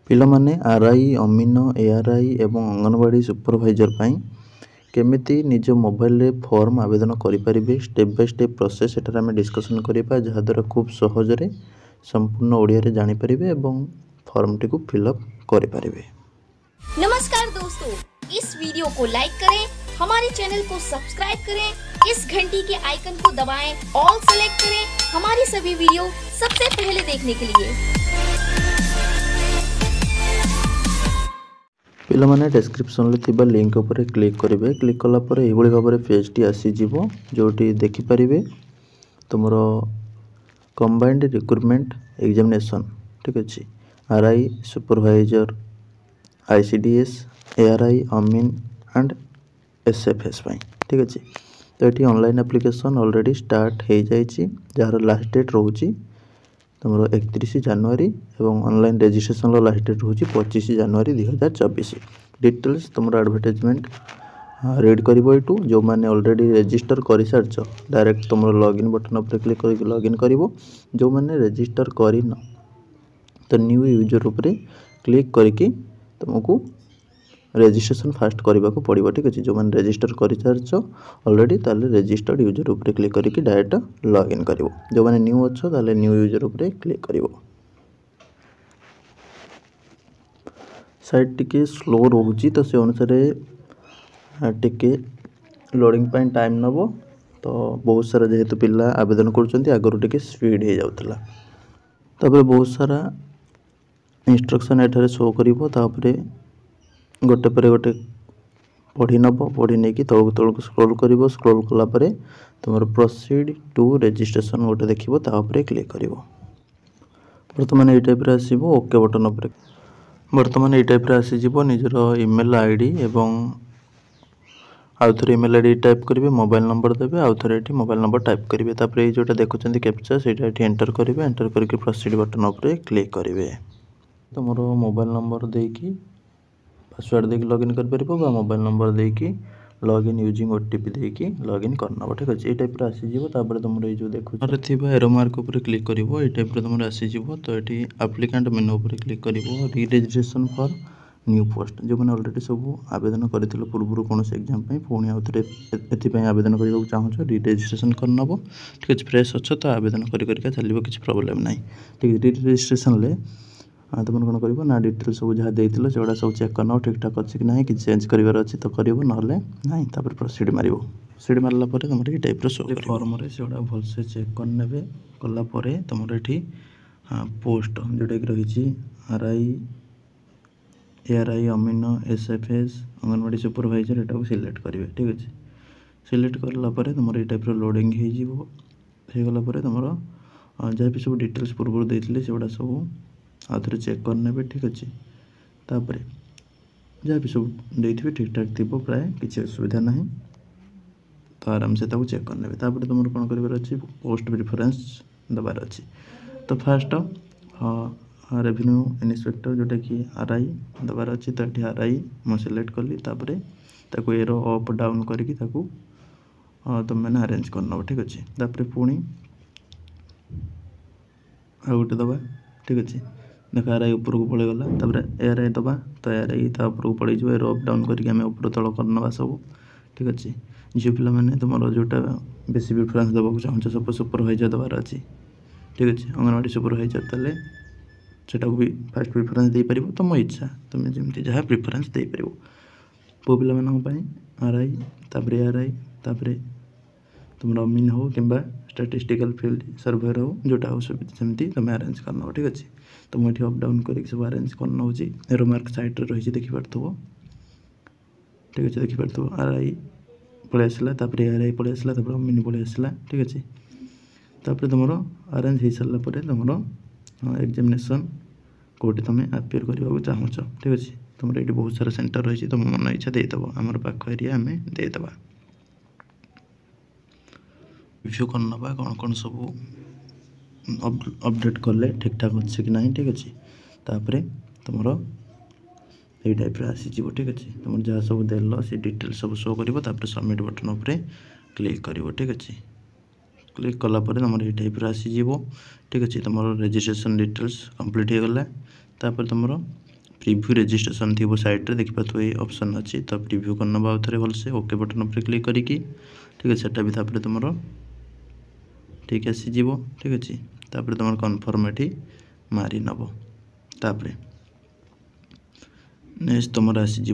ପିଲାମାନେ ଆର୍ଆଇ, ଅମିନ, ଏଆର୍ଆଇ ଏବଂ ଅଙ୍ଗନବାଡ଼ି ସୁପରଭାଇଜର ପାଇଁ କେମିତି ନିଜ ମୋବାଇଲରେ ଫର୍ମ ଆବେଦନ କରିପାରିବେ, ଷ୍ଟେପ୍ ବାଇ ଷ୍ଟେପ୍ ପ୍ରୋସେସ୍ ଏଠାରେ ଆମେ डिस्कसन କରିବା, ଯାହାଦ୍ୱାରା खूब ସହଜରେ संपूर्ण ଓଡ଼ିଆରେ ଜାଣିପାରିବେ ଏବଂ ଫର୍ମଟିକୁ फिलअप କରିପାରିବେ। नमस्कार दोस्तों, इस वीडियो को लाइक करें, हमारे चैनल को सब्सक्राइब करें, इस घंटी के आइकन को दबाएं, ऑल सेलेक्ट करें हमारी सभी वीडियो सबसे पहले देखने के लिए। पिला माने डिस्क्रिप्शन रे थिबा लिंक ऊपर क्लिक करेंगे। क्लिक कला पर एभली भाबरे पेज टी आसी जीवो, जोटी देखि परिबे तुमरो कंबाइंड रिक्रूटमेंट एग्जामिनेशन, ठीक अछि। आरआई सुपरवाइजर, आईसीडीएस, एआरआई, अमीन एंड एसएफएस पाई, ठीक अछि। तो ये ऑनलाइन एप्लिकेशन ऑलरेडी स्टार्ट हो जाइए, जार लास्ट डेट रोचे तुम 31 जनवरी और ऑनलाइन रजिस्ट्रेशन लास्ट डेट रोचे 25 जनवरी 2024। डिटेल्स तुम एडवर्टाइजमेंट रीड कर जो मैंने ऑलरेडी रजिस्टर कर सारी डायरेक्ट तुम लॉगिन बटन पर क्लिक कर लॉगिन कर, जो मैंने रजिस्टर कर तो न्यू यूजर उपर क्लिक करके तुमको रजिस्ट्रेशन फास्ट करने को पड़ो, ठीक अच्छे। जो मैंने रजिस्टर कर सारी ऑलरेडी ताले रजिस्टर्ड यूजर उपर क्लिक करके डायरेक्ट लॉगिन कर, जो मैंने न्यू अच्छो ताले न्यू यूजर उपर क्लिक कर। साइट टिके स्लो रोची तो से अनुसार टिके लोडिंग पाइन टाइम नब, तो बहुत सारा जेहेतु पिला आवेदन कर आगरू टिके स्पीड हो जाता, बहुत सारा इंस्ट्रक्शन एठारे शो कर गोटे पर गोटे पढ़ी नब, पढ़ी नहीं कि तौक तौक स्क्रॉल कर, स्क्रॉल कलापर तुम प्रोसीड टू रजिस्ट्रेशन गोटे देखो तापर क्लिक कर। बर्तमान ये टाइप आसो ओके बटन उपर, बर्तमान ये टाइप आसीज निजर ईमेल आईडी एवं आउ थे ईमेल आईडी टाइप करेंगे, मोबाइल नंबर देवे, आउ थे ये मोबाइल नंबर टाइप करेंगे, तापर ये जोटा देखुं कैप्चा से एंटर करेंगे, एंटर करके प्रोसीड बटन उपर क्लिक करेंगे। तो मोर मोबाइल नंबर देकी पासवर्ड देकी लॉगिन कर परिबो बा मोबाइल नंबर देकी लॉगिन यूजिंग ओटीपी देकी लॉगिन करना, ठीक अच्छे। ये टाइप आसी जीवो, तापर तुम ये जो देखो थिबा एरो मार्क उपर क्लिक करिवो, ये टाइप तुम आसी जीवो। तो ये एप्लिकेंट मेनू उपर क्लिक करिवो, री रजिस्ट्रेशन फॉर न्यू पोस्ट, जो मैंने ऑलरेडी सब आवेदन करथिलो पूर्व कौन एग्जाम पुणी आउ थे एथि आवेदन करने चाहूँ री रजिस्ट्रेशन करनब, ठीक अच्छे। फ्रेश अच्छो तो आवेदन कर चलो, किसी प्रोब्लेम ना, ठीक। री रजिस्ट्रेशन तुम कौन कर ना डिटेल सब जहाँ देते से सब चेक करना ठीक ठाक अच्छे कि ना, कि चेंज करार अच्छे तो कर ना, तापर प्रोसीड मार, प्रोसीड मारला तुम ये टाइप शो फॉर्म से भलसे चेक करने कलापर तुम ये पोस्ट जोटा कि रही आरआई, एआरआई, अमीन, एसएफएस, अंगनवाड़ी सुपरवाइजर यहाँ सिलेक्ट करेंगे, ठीक अच्छे। सिलेक्ट करापर तुम ये टाइप लोडिंग होगला तुम जहाँ भी सब डिटेल्स पूर्व देते से गुड़ा सब आउ थे चेक करने, ठीक अच्छे। तापर जहाँ भी सब देते ठीक ठाक थी प्राय किसी असुविधा ना, तो आराम से चेक करने। तापर तुम कौन कर पोस्ट प्रिफरेंस दबार अच्छे। तो फास्ट रेवेन्यू इन्स्पेक्टर जोटा कि आरआई दबार अच्छे, तो ये आरआई मुझे सिलेक्ट कली, तापर एरो अप डाउन करके तुम मैंने अरेंज करना, ठीक अच्छे। तापर पुणी आ गोटे दबा, ठीक अच्छे। देख आरआई ऊपर को पड़ेगला, तापर एआरआई दबा, तो एआरआई ऊपर को पड़े एरो अप डाउन करके आम ऊपर तल करना सब, ठीक अच्छे। झील पिला मैंने तुम जोटा बेस प्रिफरेंस देवाक चाहूँ सब सुपरवाइजर दबार अच्छे, ठीक अच्छे। अंगनवाड़ी सुपरवाइजर ताले सेटा भी फास्ट प्रिफरेंस दे पार, तुम इच्छा तुम जमी जहाँ प्रिफरेंस दे पार। पु पिला आरआई, तापर एआरआई, तापर तुम अमीन हो कि स्टैटिस्टिकल फील्ड सर्वेयर हो जोटा हो सेमती तुम अरेंज करना, ठीक अच्छे। तो मुझे अप डाउन करके सब अरेंज करना हो, एरो मार्क साइड रही देखिपो, ठीक अच्छे। देखिपो आरआई पलि आसला, तापर एआरआई पलि आसला, तापर अमीन पलि आसला, ठीक अच्छे। तापर तुम अरेंज हो सारापर तुम एग्जामिनेशन कौटी तुम अपियर करने को चाहूँ, ठीक अच्छे। तुम ये बहुत सारा सेंटर रही, तुम मन इच्छा देदेव, आमर पाख एरिया आम देदेव। रिव्यू करना कौन कौन सब अपडेट कले ठीक ठाक अच्छे कि ना, ठीक अच्छे। तापर तुम ये टाइप आसीज, ठीक अच्छे। तुम जहाँ सब देल से डिटेल सब शो कर, सबमिट बटन उपर क्लिक कर, ठीक अच्छे। क्लिक कलापर तुम ये टाइप आसीज, ठीक अच्छे। तुम रजिस्ट्रेशन डिटेल्स कंप्लीट हो गला, तापर तुम प्रिव्यू रजिस्ट्रेशन थी साइट देखिए ये ऑप्शन अच्छी तो प्रिव्यू कर नवा थे भलसे ओके बटन उपर क्लिक करिकी ठीक है सेटा भी तापर तुम ठीक आसीज ठीक अच्छे तापर तुम कन्फर्म ये मारी नब तापर नेक्स्ट तुम आसीज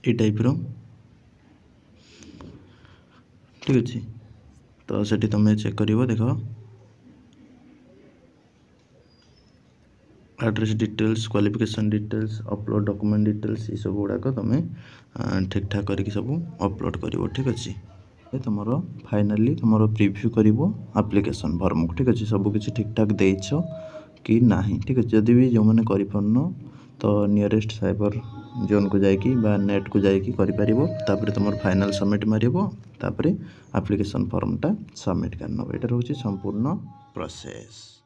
ये टाइप ठीक अच्छे तो सेठी तुम चेक कर देख address details qualification details upload document details ये सब गुड़ाक तुम ठीक ठाक करके सब अपलोड कर ठीक अच्छे तुम फाइनाली तुम प्रिव्यू कर एप्लिकेशन फॉर्म को ठीक अच्छे सबकि ठीक ठाक देच कि ना ठीक अच्छे जदि भी जो मैंने कर तो नियरेस्ट साइबर जोन को जाकि नेट को जाकि कर तुम फाइनाल सबमिट मार एप्लिकेशन फॉर्मटा सबमिट कर यहाँ रोचे संपूर्ण प्रोसेस।